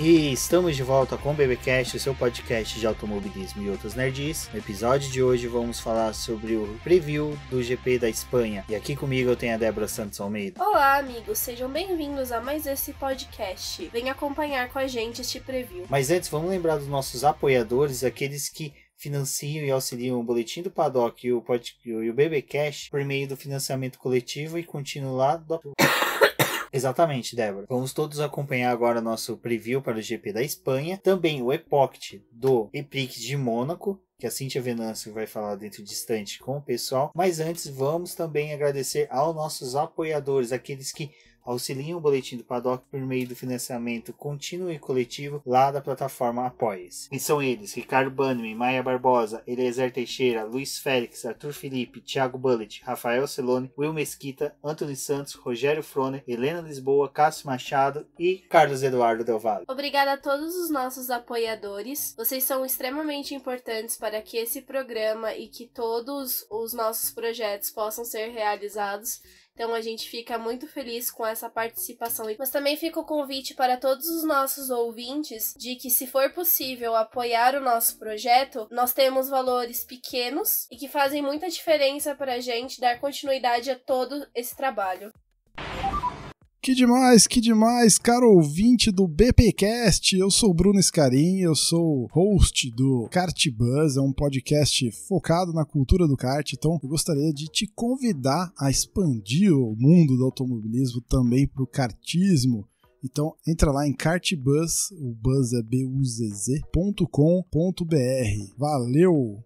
E estamos de volta com o BBcast, o seu podcast de automobilismo e outros nerds. No episódio de hoje vamos falar sobre o preview do GP da Espanha. E aqui comigo eu tenho a Débora Santos Almeida. Olá, amigos, sejam bem-vindos a mais esse podcast. Venha acompanhar com a gente este preview. Mas antes, vamos lembrar dos nossos apoiadores, aqueles que financiam e auxiliam o Boletim do Paddock e o BBcast por meio do financiamento coletivo e contínuo lá do... Exatamente, Débora. Vamos todos acompanhar agora nosso preview para o GP da Espanha. Também o Epoch do Eprix de Mônaco, que a Cíntia Venâncio vai falar dentro de instante com o pessoal. Mas antes, vamos também agradecer aos nossos apoiadores, aqueles que auxiliam o Boletim do Paddock por meio do financiamento contínuo e coletivo lá da plataforma Apoia-se. E são eles: Ricardo Bannerman, Maia Barbosa, Eliezer Teixeira, Luiz Félix, Arthur Felipe, Thiago Bullet, Rafael Celone, Will Mesquita, Antony Santos, Rogério Froner, Helena Lisboa, Cássio Machado e Carlos Eduardo Del Valle. Obrigada a todos os nossos apoiadores. Vocês são extremamente importantes para que esse programa e que todos os nossos projetos possam ser realizados. Então a gente fica muito feliz com essa participação. Mas também fica o convite para todos os nossos ouvintes de que, se for possível apoiar o nosso projeto, nós temos valores pequenos e que fazem muita diferença para a gente dar continuidade a todo esse trabalho. Que demais, caro ouvinte do BPcast, eu sou o Bruno Scarin, eu sou host do Kart Buzz, é um podcast focado na cultura do kart, então eu gostaria de te convidar a expandir o mundo do automobilismo também para o kartismo. Então entra lá em kartbuzz, o buzz é buzz.com.br. Valeu!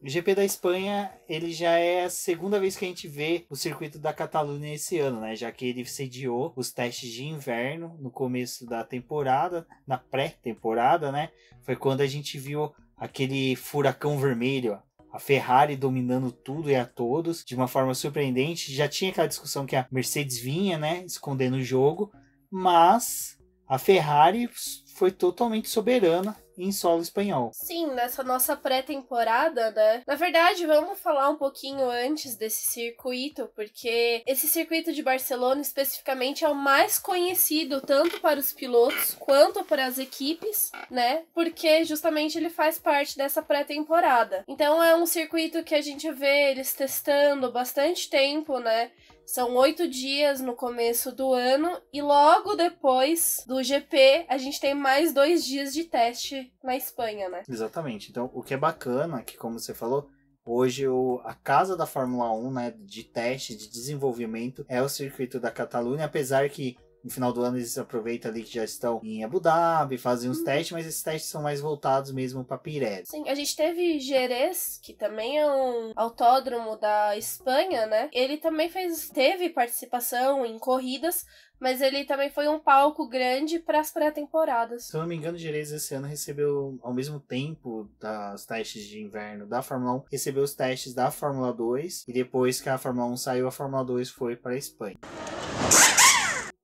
O GP da Espanha, ele já é a segunda vez que a gente vê o circuito da Catalunha esse ano, né? Já que ele sediou os testes de inverno no começo da temporada, na pré-temporada, né? Foi quando a gente viu aquele furacão vermelho, a Ferrari dominando tudo e a todos de uma forma surpreendente. Já tinha aquela discussão que a Mercedes vinha, né, escondendo o jogo, mas a Ferrari foi totalmente soberana em solo espanhol. Sim, nessa nossa pré-temporada, né? Na verdade, vamos falar um pouquinho antes desse circuito, porque esse circuito de Barcelona especificamente é o mais conhecido tanto para os pilotos quanto para as equipes, né? Porque justamente ele faz parte dessa pré-temporada. Então é um circuito que a gente vê eles testando bastante tempo, né? São 8 dias no começo do ano e logo depois do GP a gente tem mais 2 dias de teste na Espanha, né? Exatamente. Então, o que é bacana, que como você falou, hoje a casa da Fórmula 1, né, de teste, de desenvolvimento, é o circuito da Catalunha, apesar que no final do ano eles aproveitam ali que já estão em Abu Dhabi, fazem uns testes, mas esses testes são mais voltados mesmo para Pirelli. Sim, a gente teve Jerez, que também é um autódromo da Espanha, né? Ele também teve participação em corridas, mas ele também foi um palco grande para as pré-temporadas. Se eu não me engano, Jerez esse ano recebeu, ao mesmo tempo dos testes de inverno da Fórmula 1, recebeu os testes da Fórmula 2, e depois que a Fórmula 1 saiu, a Fórmula 2 foi para a Espanha.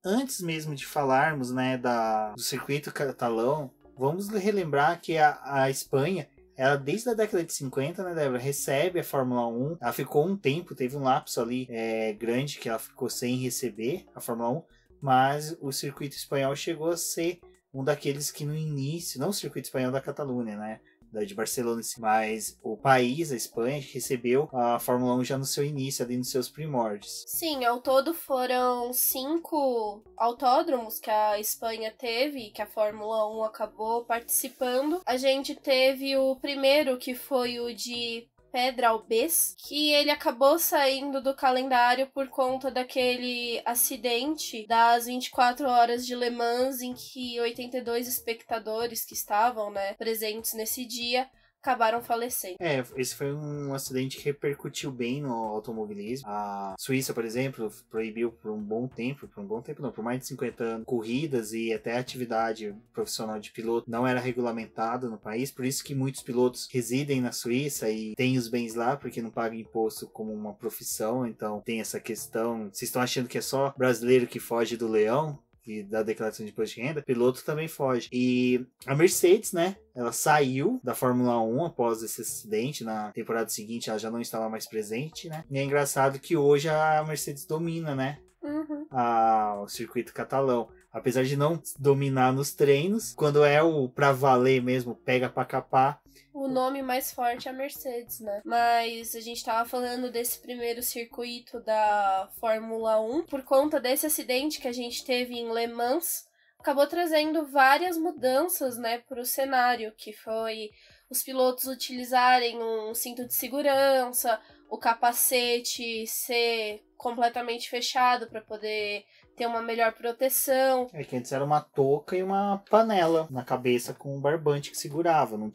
Antes mesmo de falarmos, né, do circuito catalão, vamos relembrar que a Espanha, ela desde a década de 50, né, Débora, recebe a Fórmula 1. Ela ficou um tempo, teve um lapso ali grande que ela ficou sem receber a Fórmula 1, mas o circuito espanhol chegou a ser um daqueles que no início, não o circuito espanhol da Catalunha, né, de Barcelona, mas o país, a Espanha, recebeu a Fórmula 1 já no seu início, ali nos seus primórdios. Sim, ao todo foram 5 autódromos que a Espanha teve, que a Fórmula 1 acabou participando. A gente teve o primeiro, que foi o de Pedralbes, que ele acabou saindo do calendário por conta daquele acidente das 24 horas de Le Mans, em que 82 espectadores que estavam, né, presentes nesse dia acabaram falecendo. Esse foi um acidente que repercutiu bem no automobilismo. A Suíça, por exemplo, proibiu por mais de 50 anos, corridas e até atividade profissional de piloto não era regulamentado no país, por isso que muitos pilotos residem na Suíça e têm os bens lá, porque não pagam imposto como uma profissão, então tem essa questão. Vocês estão achando que é só brasileiro que foge do leão? E da declaração de imposto de renda, piloto também foge. E a Mercedes, né, ela saiu da Fórmula 1 após esse acidente. Na temporada seguinte ela já não estava mais presente, né? E é engraçado que hoje a Mercedes domina, né, o circuito catalão. apesar de não dominar nos treinos, quando é o pra valer mesmo, pega pra capar. O nome mais forte é a Mercedes, né? Mas a gente tava falando desse primeiro circuito da Fórmula 1. Por conta desse acidente que a gente teve em Le Mans, acabou trazendo várias mudanças, né, pro cenário, que foi os pilotos utilizarem um cinto de segurança, o capacete ser completamente fechado para poder ter uma melhor proteção. É que antes era uma touca e uma panela na cabeça com um barbante que segurava. Não...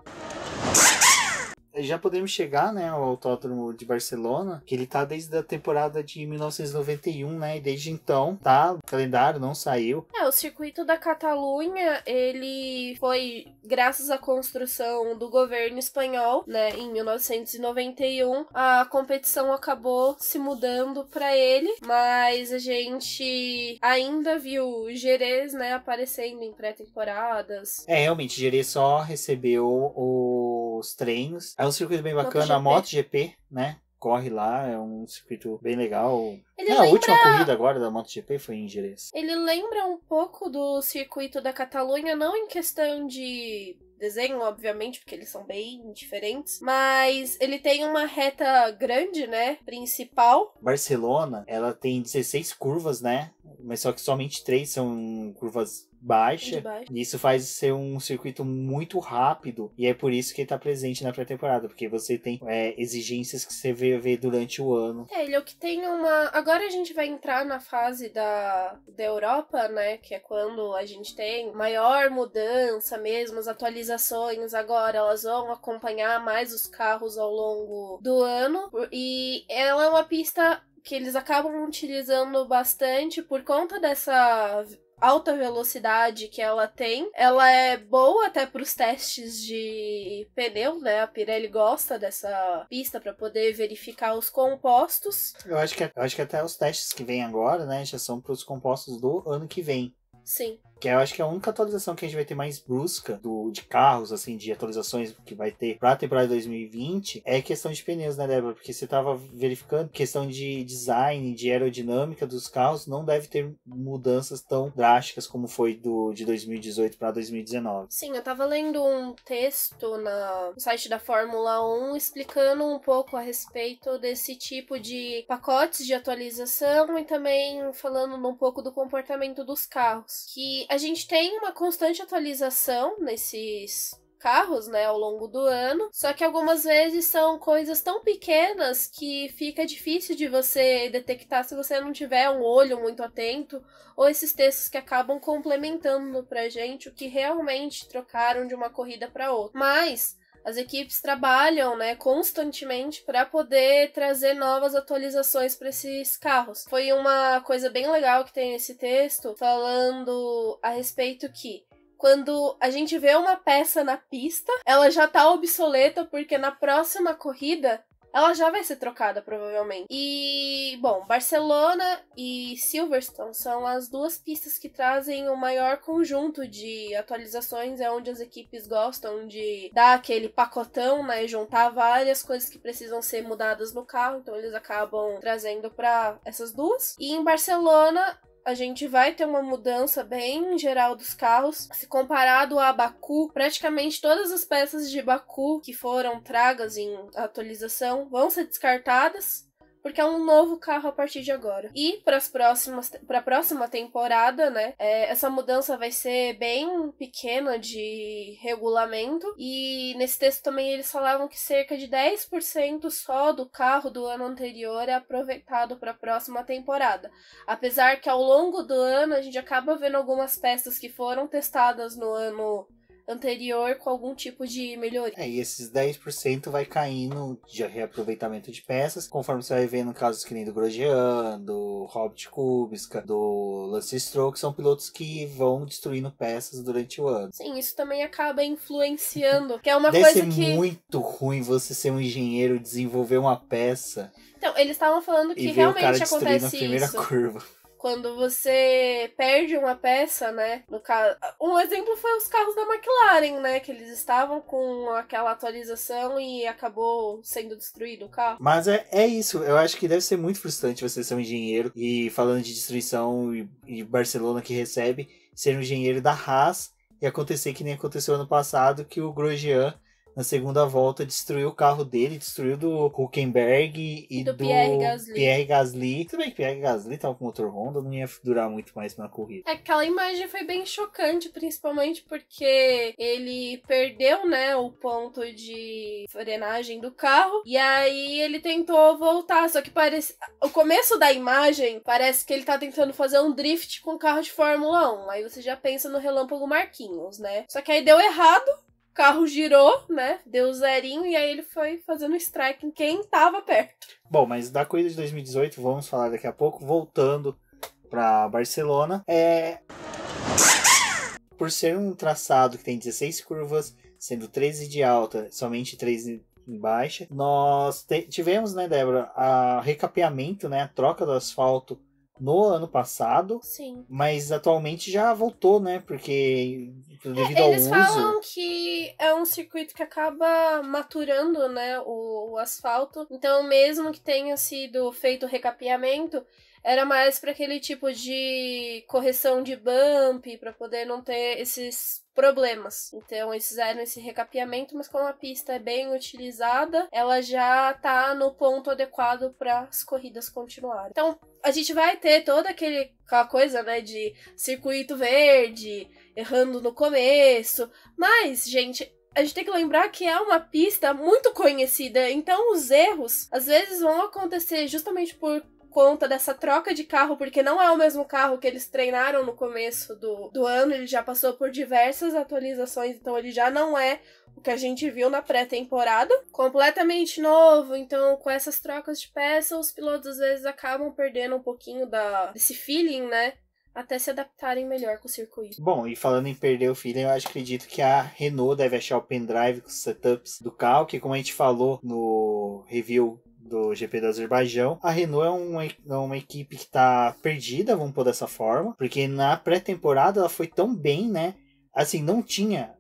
Já podemos chegar, né, ao Autódromo de Barcelona, que ele tá desde a temporada de 1991, né, e desde então, tá, o calendário não saiu. O circuito da Catalunha, ele foi graças à construção do governo espanhol, né, em 1991, a competição acabou se mudando para ele, mas a gente ainda viu Jerez, né, aparecendo em pré-temporadas. Realmente, Jerez só recebeu os treinos. É um circuito bem bacana, a MotoGP, né? Corre lá, é um circuito bem legal. A última corrida agora da MotoGP foi em Jerez. Ele lembra um pouco do circuito da Catalunha, não em questão de desenho, obviamente, porque eles são bem diferentes, mas ele tem uma reta grande, né, principal. Barcelona, ela tem 16 curvas, né? Mas só que somente 3 são curvas baixa. E isso faz ser um circuito muito rápido. E é por isso que ele tá presente na pré-temporada. Porque você tem exigências que você vê durante o ano. Ele é o que tem uma... Agora a gente vai entrar na fase da Europa, né? Que é quando a gente tem maior mudança mesmo. As atualizações agora, elas vão acompanhar mais os carros ao longo do ano. E ela é uma pista que eles acabam utilizando bastante por conta dessa alta velocidade que ela tem. Ela é boa até para os testes de pneu, né? A Pirelli gosta dessa pista para poder verificar os compostos. Eu acho que até os testes que vêm agora, né, já são para os compostos do ano que vem. Sim. Que eu acho que é a única atualização que a gente vai ter mais brusca de carros, assim, de atualizações que vai ter pra temporada de 2020 é questão de pneus, né, Débora? Porque você tava verificando questão de design, de aerodinâmica dos carros, não deve ter mudanças tão drásticas como foi de 2018 para 2019. Sim, eu tava lendo um texto no site da Fórmula 1 explicando um pouco a respeito desse tipo de pacotes de atualização e também falando um pouco do comportamento dos carros. Que a gente tem uma constante atualização nesses carros, né, ao longo do ano, só que algumas vezes são coisas tão pequenas que fica difícil de você detectar se você não tiver um olho muito atento, ou esses textos que acabam complementando pra gente o que realmente trocaram de uma corrida para outra. Mas as equipes trabalham, né, constantemente para poder trazer novas atualizações para esses carros. Foi uma coisa bem legal que tem nesse texto, falando a respeito que quando a gente vê uma peça na pista, ela já tá obsoleta porque na próxima corrida ela já vai ser trocada, provavelmente. E, bom, Barcelona e Silverstone são as duas pistas que trazem o maior conjunto de atualizações, é onde as equipes gostam de dar aquele pacotão, né, juntar várias coisas que precisam ser mudadas no carro, então eles acabam trazendo para essas duas. E em Barcelona a gente vai ter uma mudança bem geral dos carros. Se comparado a Baku, praticamente todas as peças de Baku que foram tragas em atualização vão ser descartadas, porque é um novo carro a partir de agora. E para a próxima temporada, né, essa mudança vai ser bem pequena de regulamento. E nesse texto também eles falavam que cerca de 10% só do carro do ano anterior é aproveitado para a próxima temporada. Apesar que ao longo do ano a gente acaba vendo algumas peças que foram testadas no ano anterior com algum tipo de melhoria. E esses 10% vai caindo de reaproveitamento de peças, conforme você vai vendo casos que nem do Grosjean, do Robert Kubica, do Lance Stroll, que são pilotos que vão destruindo peças durante o ano. Sim, isso também acaba influenciando, que é uma Deve coisa ser que... muito ruim você ser um engenheiro, desenvolver uma peça Então, eles estavam falando que e ver o cara realmente destruindo acontece a primeira isso. curva. Quando você perde uma peça, né? No caso, um exemplo foi os carros da McLaren, né? Que eles estavam com aquela atualização e acabou sendo destruído o carro. Mas é isso. Eu acho que deve ser muito frustrante você ser um engenheiro e falando de destruição e Barcelona que recebe, ser um engenheiro da Haas e acontecer que nem aconteceu ano passado, que o Grosjean, na segunda volta, destruiu o carro dele, destruiu do Hülkenberg e do Pierre Gasly. Tudo bem que Pierre Gasly tava com motor Honda, não ia durar muito mais na corrida. Aquela imagem foi bem chocante, principalmente porque ele perdeu, né, o ponto de frenagem do carro, e aí ele tentou voltar, só que parece... O começo da imagem parece que ele tá tentando fazer um drift com o carro de Fórmula 1, aí você já pensa no Relâmpago Marquinhos, né? Só que aí deu errado, o carro girou, né? Deu zerinho e aí ele foi fazendo strike em quem tava perto. Bom, mas da corrida de 2018, vamos falar daqui a pouco, voltando para Barcelona. Por ser um traçado que tem 16 curvas, sendo 13 de alta, somente 3 em baixa, nós tivemos, né, Débora, a recapeamento, né, a troca do asfalto no ano passado. Sim. Mas atualmente já voltou, né? Porque devido ao uso... Eles falam que é um circuito que acaba maturando, né, o asfalto. Então, mesmo que tenha sido feito o recapeamento, era mais para aquele tipo de correção de bump, para poder não ter esses problemas. Então, eles fizeram esse recapeamento, mas como a pista é bem utilizada, ela já tá no ponto adequado para as corridas continuarem. Então, a gente vai ter toda aquela coisa, né, de circuito verde, errando no começo, mas, gente, a gente tem que lembrar que é uma pista muito conhecida, então os erros, às vezes, vão acontecer justamente por conta dessa troca de carro, porque não é o mesmo carro que eles treinaram no começo do ano, ele já passou por diversas atualizações, então ele já não é o que a gente viu na pré-temporada, completamente novo. Então, com essas trocas de peças, os pilotos às vezes acabam perdendo um pouquinho desse feeling, né, até se adaptarem melhor com o circuito. Bom, e falando em perder o feeling, eu acredito que a Renault deve achar o pendrive com os setups do carro, que como a gente falou no review do GP do Azerbaijão, a Renault é uma equipe que tá perdida, vamos pôr dessa forma, porque na pré-temporada ela foi tão bem, né? Assim, não tinha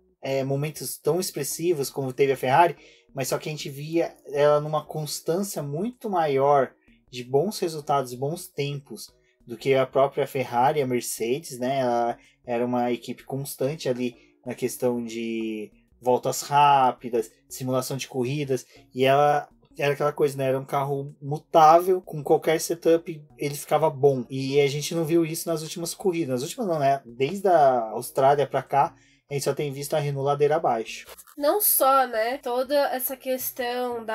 momentos tão expressivos como teve a Ferrari, mas só que a gente via ela numa constância muito maior de bons resultados, bons tempos, do que a própria Ferrari e a Mercedes, né? Ela era uma equipe constante ali na questão de voltas rápidas, simulação de corridas, e ela era aquela coisa, né? Era um carro mutável, com qualquer setup ele ficava bom. E a gente não viu isso nas últimas corridas. Nas últimas não, né? Desde a Austrália pra cá, a gente só tem visto a Renault ladeira abaixo. Não só, né? Toda essa questão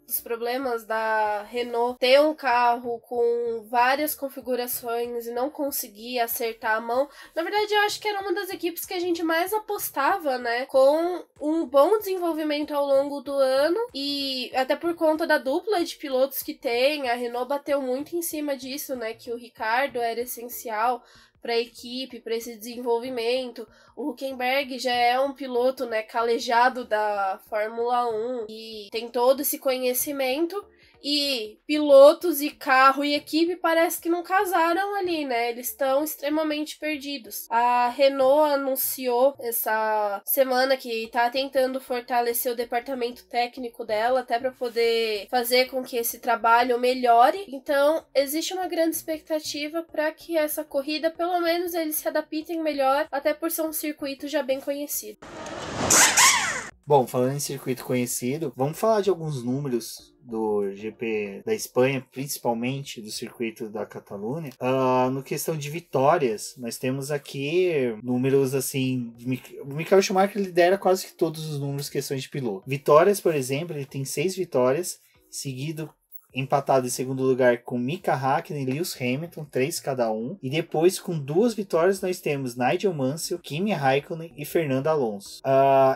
dos problemas da Renault ter um carro com várias configurações e não conseguir acertar a mão. Na verdade, eu acho que era uma das equipes que a gente mais apostava, né? Com um bom desenvolvimento ao longo do ano e até por conta da dupla de pilotos que tem, a Renault bateu muito em cima disso, né? Que o Ricciardo era essencial para a equipe, para esse desenvolvimento. O Hülkenberg já é um piloto, né, calejado da Fórmula 1 e tem todo esse conhecimento. E pilotos e carro e equipe parece que não casaram ali, né? Eles estão extremamente perdidos. A Renault anunciou essa semana que tá tentando fortalecer o departamento técnico dela, até para poder fazer com que esse trabalho melhore. Então, existe uma grande expectativa para que essa corrida, pelo menos, eles se adaptem melhor, até por ser um circuito já bem conhecido. Bom, falando em circuito conhecido, vamos falar de alguns números do GP da Espanha, principalmente do circuito da Catalunha. No questão de vitórias, nós temos aqui números assim, o Michael Schumacher lidera quase que todos os números questões de piloto. Vitórias, por exemplo, ele tem 6 vitórias, seguido empatado em segundo lugar com Mika Hakkinen e Lewis Hamilton, 3 cada um. E depois, com 2 vitórias, nós temos Nigel Mansell, Kimi Raikkonen e Fernando Alonso.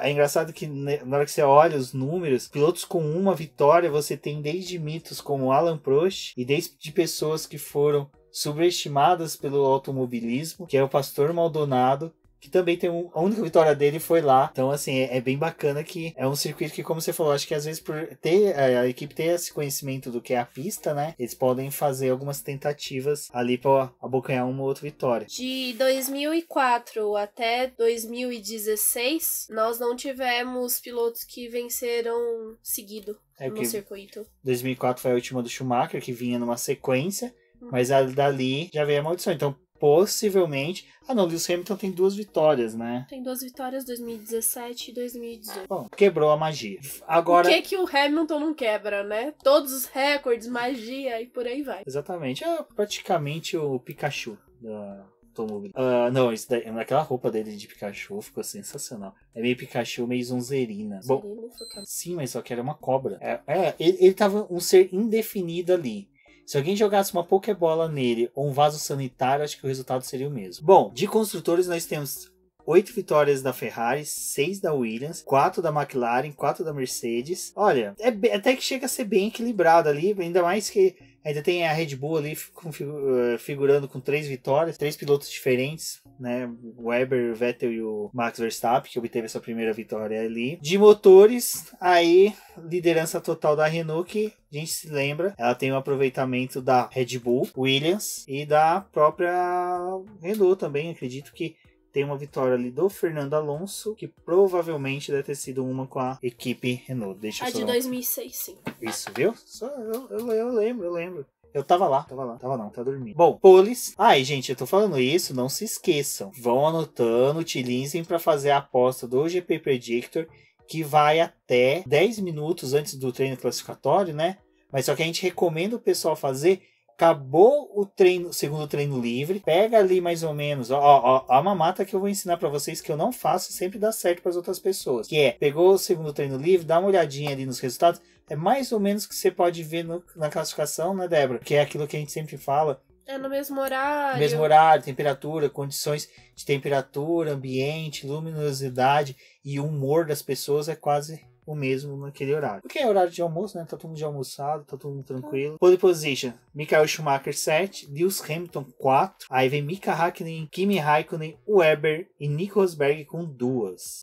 É engraçado que na hora que você olha os números, pilotos com uma vitória, você tem desde mitos como Alan Prost e desde pessoas que foram subestimadas pelo automobilismo, que é o Pastor Maldonado, que também tem a única vitória dele foi lá. Então, assim, é bem bacana que é um circuito que, como você falou, acho que às vezes por ter a equipe ter esse conhecimento do que é a pista, né, eles podem fazer algumas tentativas ali para abocanhar uma ou outra vitória. De 2004 até 2016, nós não tivemos pilotos que venceram seguido no circuito. 2004 foi a última do Schumacher, que vinha numa sequência, mas dali já veio a maldição. Então, possivelmente... Ah, não, Lewis Hamilton tem 2 vitórias, né? Tem 2 vitórias, 2017 e 2018. Bom, quebrou a magia. Agora... O que o Hamilton não quebra, né? Todos os recordes, magia e por aí vai. Exatamente. É praticamente o Pikachu da automóvel. Não, isso daí, naquela roupa dele de Pikachu ficou sensacional. É meio Pikachu, meio Zonzerina. Bom, sim, mas só que era uma cobra. Ele tava um ser indefinido ali. Se alguém jogasse uma Pokébola nele ou um vaso sanitário, acho que o resultado seria o mesmo. Bom, de construtores nós temos 8 vitórias da Ferrari, 6 da Williams, 4 da McLaren, 4 da Mercedes. Olha, até que chega a ser bem equilibrado ali, ainda mais que ainda tem a Red Bull ali figurando com 3 vitórias, 3 pilotos diferentes, né? O Weber, o Vettel e o Max Verstappen, que obteve essa primeira vitória ali. De motores, aí liderança total da Renault, que a gente se lembra, ela tem um aproveitamento da Red Bull, Williams e da própria Renault também, acredito que tem uma vitória ali do Fernando Alonso, que provavelmente deve ter sido uma com a equipe Renault. A de 2006, sim. Isso, viu? Eu lembro. Eu tava lá. Tava não, tá dormindo. Bom, poles. Gente, eu tô falando isso, não se esqueçam. Vão anotando, utilizem para fazer a aposta do GP Predictor, que vai até 10 minutos antes do treino classificatório, né? Mas só que a gente recomenda o pessoal fazer... Acabou o segundo treino livre, pega ali mais ou menos, a mamata que eu vou ensinar pra vocês que eu não faço e sempre dá certo para as outras pessoas, que pegou o segundo treino livre, dá uma olhadinha ali nos resultados, é mais ou menos o que você pode ver na classificação, né, Débora? Que é aquilo que a gente sempre fala. É no mesmo horário. Mesmo horário, temperatura, condições de temperatura, ambiente, luminosidade e humor das pessoas é quase... o mesmo naquele horário. Porque é horário de almoço, né? Tá todo mundo já almoçado, tá todo mundo tranquilo. Pole position, Michael Schumacher 7, Lewis Hamilton 4, aí vem Mika Hakkinen, Kimi Raikkonen, Weber e Nico Rosberg com 2.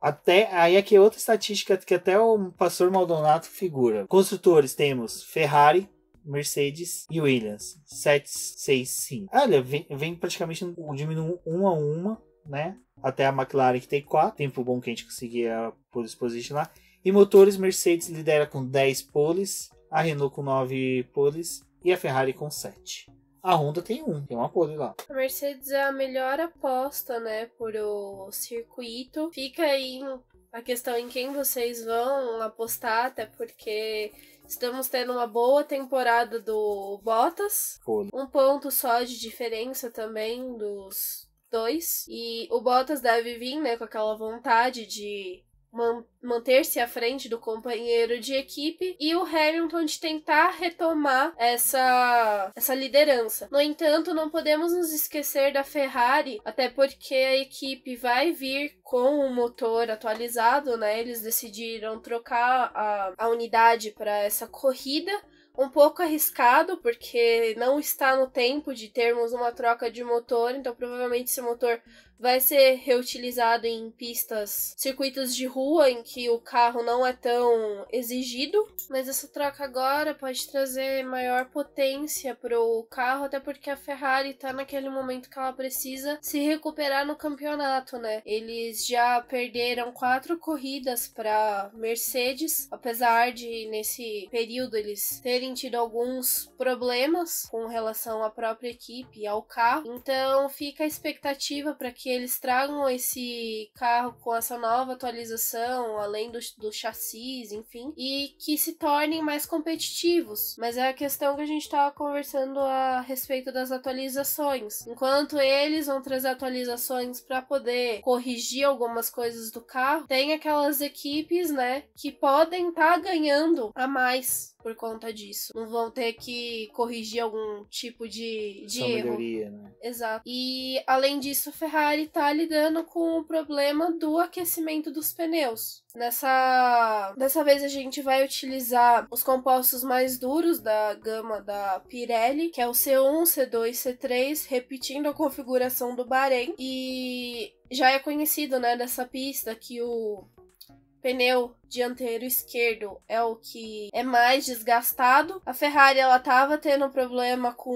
Aí aqui é outra estatística que até o pastor Maldonado figura. Construtores temos Ferrari, Mercedes e Williams 7, 6, 5. Olha, vem praticamente diminuindo uma a uma, né? Até a McLaren que tem 4. Tempo bom que a gente conseguia pole position lá. E motores, Mercedes lidera com 10 poles, a Renault com 9 poles e a Ferrari com 7. A Honda tem uma pole lá. A Mercedes é a melhor aposta, né, por o circuito. Fica aí a questão em quem vocês vão apostar, até porque estamos tendo uma boa temporada do Bottas. Pole. Um ponto só de diferença também dos dois. E o Bottas deve vir, né, com aquela vontade de... manter-se à frente do companheiro de equipe e o Hamilton de tentar retomar essa liderança. No entanto, não podemos nos esquecer da Ferrari, até porque a equipe vai vir com o motor atualizado, né? Eles decidiram trocar a unidade para essa corrida. Um pouco arriscado, porque não está no tempo de termos uma troca de motor, então provavelmente esse motor vai ser reutilizado em pistas, circuitos de rua em que o carro não é tão exigido, mas essa troca agora pode trazer maior potência para o carro, até porque a Ferrari está naquele momento que ela precisa se recuperar no campeonato, né? Eles já perderam 4 corridas para Mercedes, apesar de nesse período eles terem tido alguns problemas com relação à própria equipe e ao carro, então fica a expectativa para que eles tragam esse carro com essa nova atualização, além do chassis, enfim, e que se tornem mais competitivos. Mas é a questão que a gente estava conversando a respeito das atualizações. Enquanto eles vão trazer atualizações para poder corrigir algumas coisas do carro, tem aquelas equipes, né, que podem estar ganhando a mais por conta disso. Não vão ter que corrigir algum tipo de erro. Melhoria, né? Exato. E, além disso, a Ferrari tá lidando com o problema do aquecimento dos pneus. Dessa vez a gente vai utilizar os compostos mais duros da gama da Pirelli, que é o C1, C2, C3, repetindo a configuração do Bahrein. E já é conhecido, né, dessa pista que o pneu dianteiro esquerdo é o que é mais desgastado. A Ferrari, ela tava tendo problema com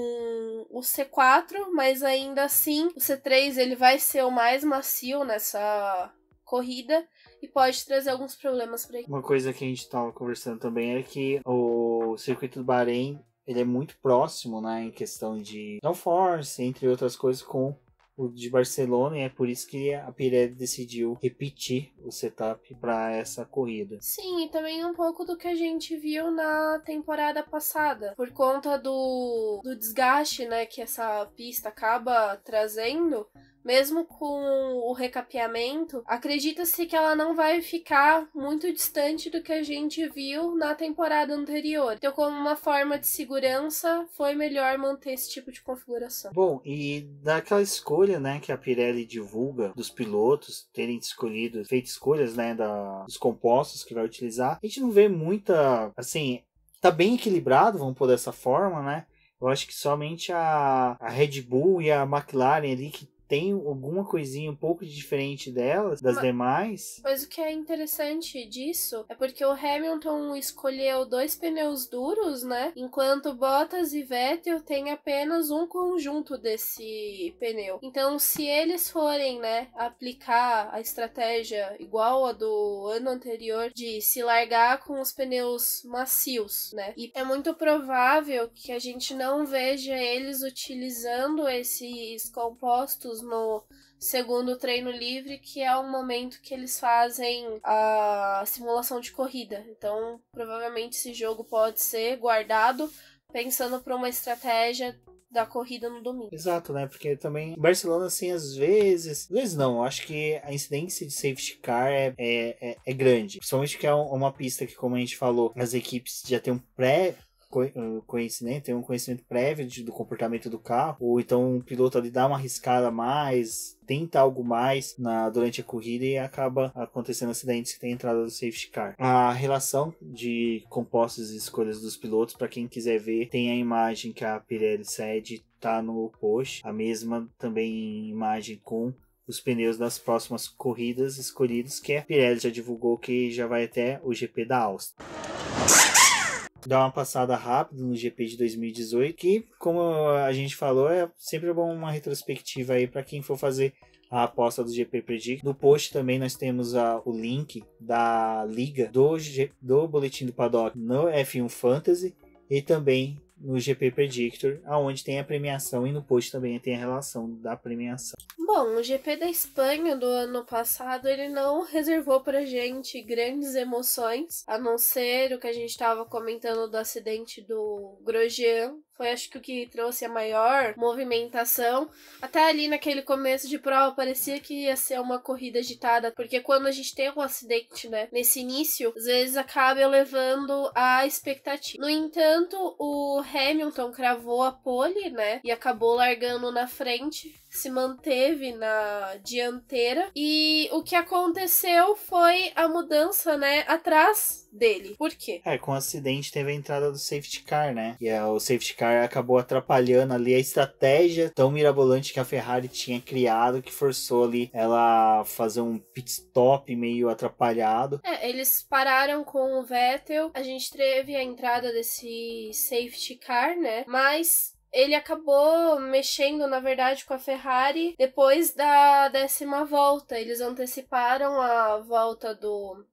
o C4, mas ainda assim o C3 ele vai ser o mais macio nessa corrida e pode trazer alguns problemas para ele. Uma coisa que a gente tava conversando também é que o circuito do Bahrein ele é muito próximo, né, em questão de downforce, entre outras coisas, com o de Barcelona, e é por isso que a Pirelli decidiu repetir o setup para essa corrida. Sim, e também um pouco do que a gente viu na temporada passada, por conta do desgaste, né, que essa pista acaba trazendo. Mesmo com o recapeamento, acredita-se que ela não vai ficar muito distante do que a gente viu na temporada anterior. Então, como uma forma de segurança, foi melhor manter esse tipo de configuração. Bom, e daquela escolha, né, que a Pirelli divulga dos pilotos terem escolhido, feito escolhas, né, dos compostos que vai utilizar, a gente não vê muita, assim, tá bem equilibrado, vamos pôr dessa forma, né? Eu acho que somente a Red Bull e a McLaren ali que tem alguma coisinha um pouco diferente delas, das demais. Mas o que é interessante disso é porque o Hamilton escolheu 2 pneus duros, né? Enquanto Bottas e Vettel têm apenas um conjunto desse pneu. Então, se eles forem, né, aplicar a estratégia igual a do ano anterior de se largar com os pneus macios, né? E é muito provável que a gente não veja eles utilizando esses compostos no segundo treino livre, que é o momento que eles fazem a simulação de corrida. Então, provavelmente esse jogo pode ser guardado pensando para uma estratégia da corrida no domingo. Exato, né? Porque também Barcelona, assim, às vezes não, acho que a incidência de safety car é grande. Principalmente que é uma pista que, como a gente falou, as equipes já têm um conhecimento, tem um conhecimento prévio do comportamento do carro, ou então o piloto ali dá uma arriscada a mais, tenta algo mais durante a corrida e acaba acontecendo acidentes que tem entrada do safety car. A relação de compostos e escolhas dos pilotos, para quem quiser ver, tem a imagem que a Pirelli cede, tá no post, a mesma também imagem com os pneus das próximas corridas escolhidos, que a Pirelli já divulgou que já vai até o GP da Áustria. Dar uma passada rápida no GP de 2018, que, como a gente falou, é sempre bom uma retrospectiva aí para quem for fazer a aposta do GP Predict. No post também nós temos o link da liga do Boletim do Paddock no F1 Fantasy e também no GP Predictor, aonde tem a premiação, e no post também tem a relação da premiação. Bom, o GP da Espanha do ano passado, ele não reservou pra gente grandes emoções, a não ser o que a gente estava comentando do acidente do Grosjean. Foi, acho que, o que trouxe a maior movimentação. Até ali naquele começo de prova parecia que ia ser uma corrida agitada, porque quando a gente tem um acidente, né, nesse início, às vezes acaba elevando a expectativa. No entanto, o Hamilton cravou a pole, né, e acabou largando na frente, se manteve na dianteira, e o que aconteceu foi a mudança, né, atrás dele. Por quê? Com o acidente teve a entrada do safety car, né? E o safety car acabou atrapalhando ali a estratégia tão mirabolante que a Ferrari tinha criado, que forçou ali ela fazer um pit stop meio atrapalhado. Eles pararam com o Vettel, a gente teve a entrada desse safety car, né? Mas ele acabou mexendo, na verdade, com a Ferrari depois da 10ª volta. Eles anteciparam a volta do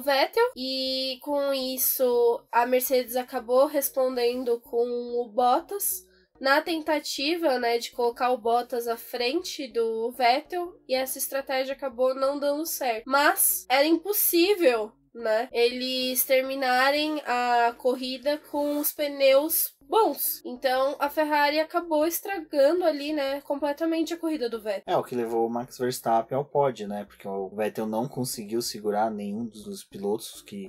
Vettel, e com isso a Mercedes acabou respondendo com o Bottas na tentativa, né, de colocar o Bottas à frente do Vettel, e essa estratégia acabou não dando certo. Mas era impossível, né, eles terminarem a corrida com os pneus bons. Então a Ferrari acabou estragando ali, né, completamente a corrida do Vettel. O que levou o Max Verstappen ao pódio, né? Porque o Vettel não conseguiu segurar nenhum dos pilotos que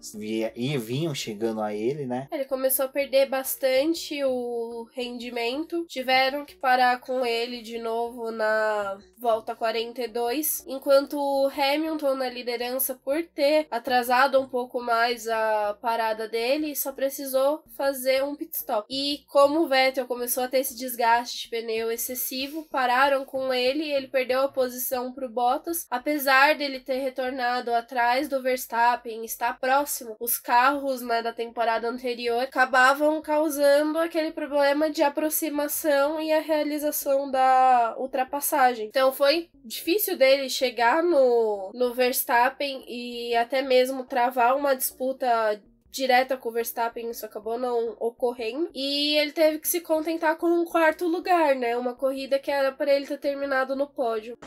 vinham chegando a ele, né? Ele começou a perder bastante o rendimento. Tiveram que parar com ele de novo na volta 42, enquanto o Hamilton na liderança, por ter atrasado um pouco mais a parada dele, só precisou fazer um pit stop. E como o Vettel começou a ter esse desgaste de pneu excessivo, pararam com ele e ele perdeu a posição para o Bottas. Apesar dele ter retornado atrás do Verstappen, estar próximo, os carros, né, da temporada anterior acabavam causando aquele problema de aproximação e a realização da ultrapassagem. Então foi difícil dele chegar no Verstappen e até mesmo travar uma disputa direta com o Verstappen, isso acabou não ocorrendo. E ele teve que se contentar com um 4º lugar, né? Uma corrida que era para ele ter terminado no pódio.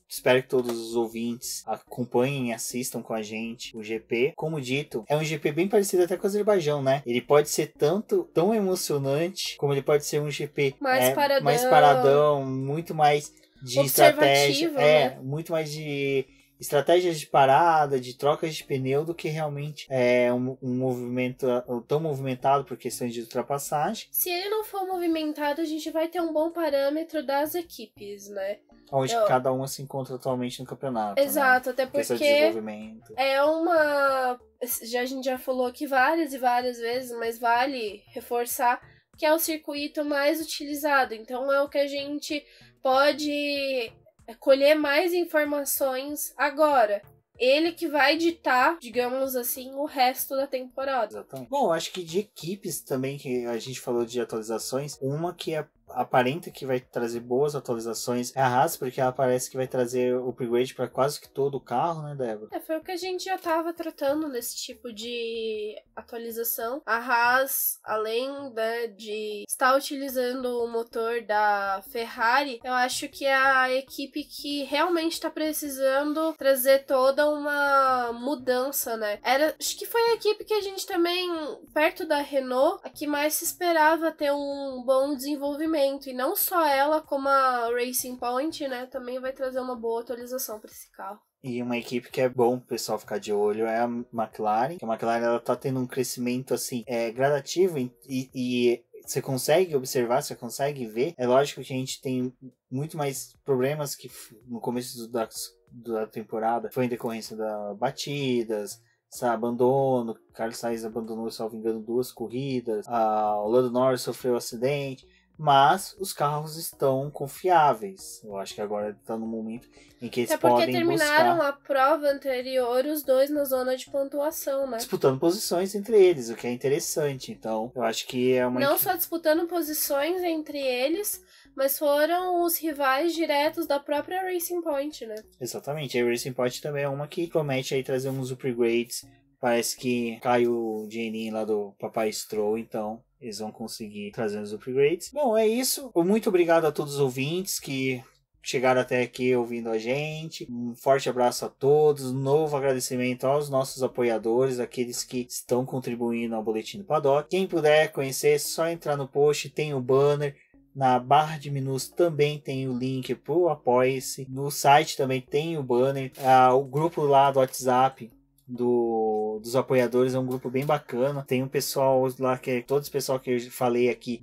Espero que todos os ouvintes acompanhem e assistam com a gente o GP. Como dito, é um GP bem parecido até com o Azerbaijão, né? Ele pode ser tão emocionante, como ele pode ser um GP mais paradão, muito mais de estratégia. Né? Muito mais de estratégias de parada, de trocas de pneu, do que realmente um movimento tão movimentado por questões de ultrapassagem. Se ele não for movimentado, a gente vai ter um bom parâmetro das equipes, né? Onde cada uma se encontra atualmente no campeonato. Exato, né? Até porque a gente já falou aqui várias e várias vezes, mas vale reforçar que é o circuito mais utilizado. Então é o que a gente pode colher mais informações agora. Ele que vai ditar, digamos assim, o resto da temporada. Exatamente. Bom, acho que de equipes também, que a gente falou de atualizações, uma que aparenta que vai trazer boas atualizações é a Haas, porque ela parece que vai trazer o upgrade para quase que todo o carro, né, Débora? Foi o que a gente já estava tratando nesse tipo de atualização. A Haas, além, né, de estar utilizando o motor da Ferrari, eu acho que é a equipe que realmente está precisando trazer toda uma mudança, né? Acho que foi a equipe que a gente também, perto da Renault, a que mais se esperava ter um bom desenvolvimento. E não só ela, como a Racing Point, né, também vai trazer uma boa atualização para esse carro. E uma equipe que é bom o pessoal ficar de olho é a McLaren. Que a McLaren ela tá tendo um crescimento assim gradativo e você consegue observar, você consegue ver. É lógico que a gente tem muito mais problemas que no começo da temporada foi em decorrência das batidas, abandono. Carlos Sainz abandonou, salvo engano, 2 corridas. O Lando Norris sofreu um acidente. Mas os carros estão confiáveis. Eu acho que agora está no momento em que eles podem buscar... Até porque terminaram a prova anterior os dois na zona de pontuação, né? Disputando posições entre eles, o que é interessante. Então, eu acho que é uma... Não só disputando posições entre eles, mas foram os rivais diretos da própria Racing Point, né? Exatamente. A Racing Point também é uma que promete aí trazer uns upgrades. Parece que caiu o dinheirinho lá do Papai Stroll, então eles vão conseguir trazer os upgrades. Bom, é isso. Muito obrigado a todos os ouvintes que chegaram até aqui ouvindo a gente. Um forte abraço a todos. Um novo agradecimento aos nossos apoiadores, aqueles que estão contribuindo ao Boletim do Paddock. Quem puder conhecer, é só entrar no post, tem o banner. Na barra de menus também tem o link para o Apoie-se. No site também tem o banner. O grupo lá do WhatsApp dos apoiadores é um grupo bem bacana. Tem um pessoal lá todo esse pessoal que eu falei aqui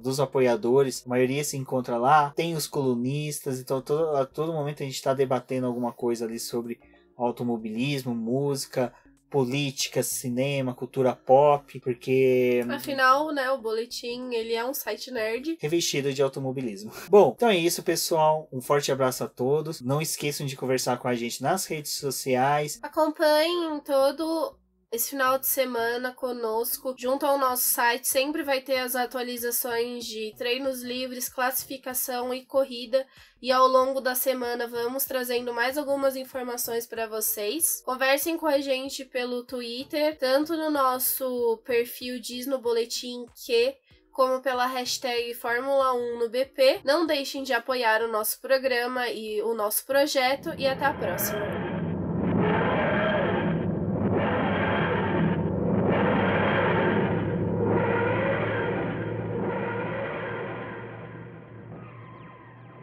dos apoiadores, a maioria se encontra lá. Tem os colunistas, então a todo momento a gente está debatendo alguma coisa ali sobre automobilismo, música, política, cinema, cultura pop, porque... Afinal, né, o Boletim, ele é um site nerd. Revestido de automobilismo. Bom, então é isso, pessoal. Um forte abraço a todos. Não esqueçam de conversar com a gente nas redes sociais. Acompanhem todo esse final de semana conosco. Junto ao nosso site, sempre vai ter as atualizações de treinos livres, classificação e corrida. E ao longo da semana vamos trazendo mais algumas informações para vocês. Conversem com a gente pelo Twitter, tanto no nosso perfil Diz no Boletim que, como pela hashtag Fórmula 1 no BP. Não deixem de apoiar o nosso programa e o nosso projeto. E até a próxima!